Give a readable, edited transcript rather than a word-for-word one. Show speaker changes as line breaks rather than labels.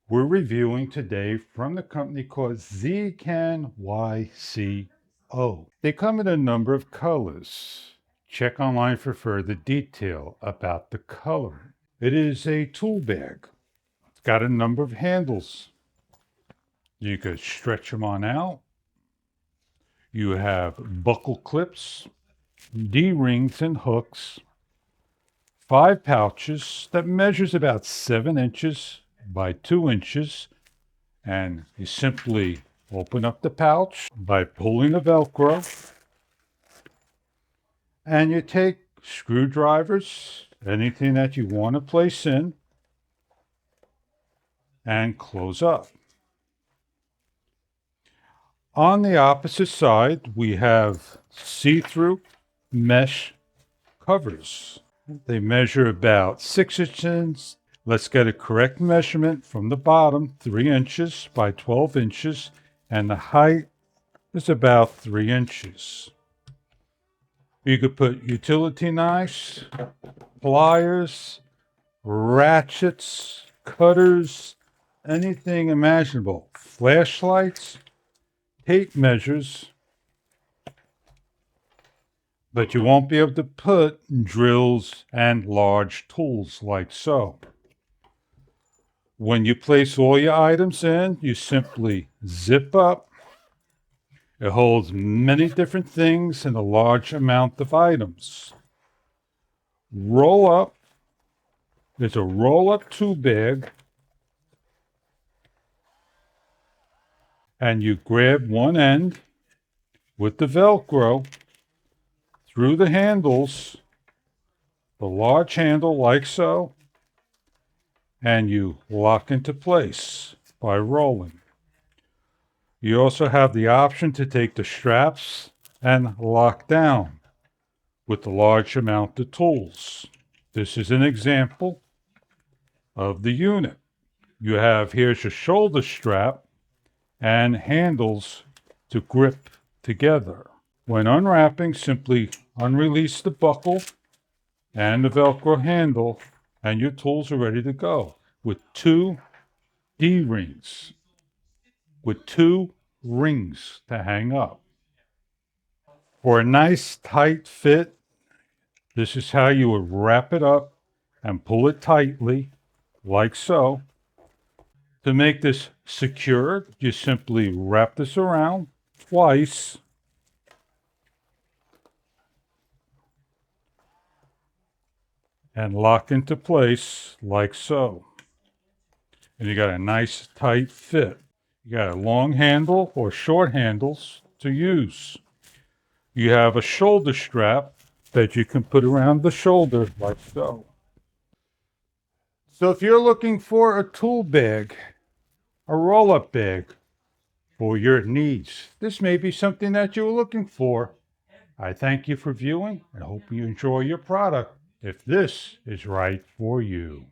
We're reviewing today from the company called ZICANYCO. They come in a number of colors. Check online for further detail about the color. It is a tool bag. It's got a number of handles. You could stretch them on out. You have buckle clips, D-rings and hooks, 5 pouches that measures about 7 inches by 2 inches, and you simply open up the pouch by pulling the Velcro, and you take screwdrivers, anything that you want to place in, and close up. On the opposite side, we have see-through mesh covers. They measure about 6 inches. Let's get a correct measurement from the bottom, 3 inches by 12 inches, and the height is about 3 inches. You could put utility knives, pliers, ratchets, cutters, anything imaginable, flashlights, tape measures, but you won't be able to put drills and large tools like so. When you place all your items in, you simply zip up. It holds many different things and a large amount of items. Roll up. There's a roll-up tool bag, and you grab one end with the Velcro through the handles, the large handle like so, and you lock into place by rolling. You also have the option to take the straps and lock down with the large amount of tools. This is an example of the unit. You have here's your shoulder strap and handles to grip together. When unwrapping, simply unrelease the buckle and the Velcro handle, and your tools are ready to go with 2 D-rings, with 2 rings to hang up. For a nice tight fit, this is how you would wrap it up and pull it tightly, like so. To make this secure, you simply wrap this around twice and lock into place like so. And you got a nice tight fit. You got a long handle or short handles to use. You have a shoulder strap that you can put around the shoulder like so. So if you're looking for a tool bag, a roll-up bag for your needs, this may be something that you're looking for. I thank you for viewing and hope you enjoy your product if this is right for you.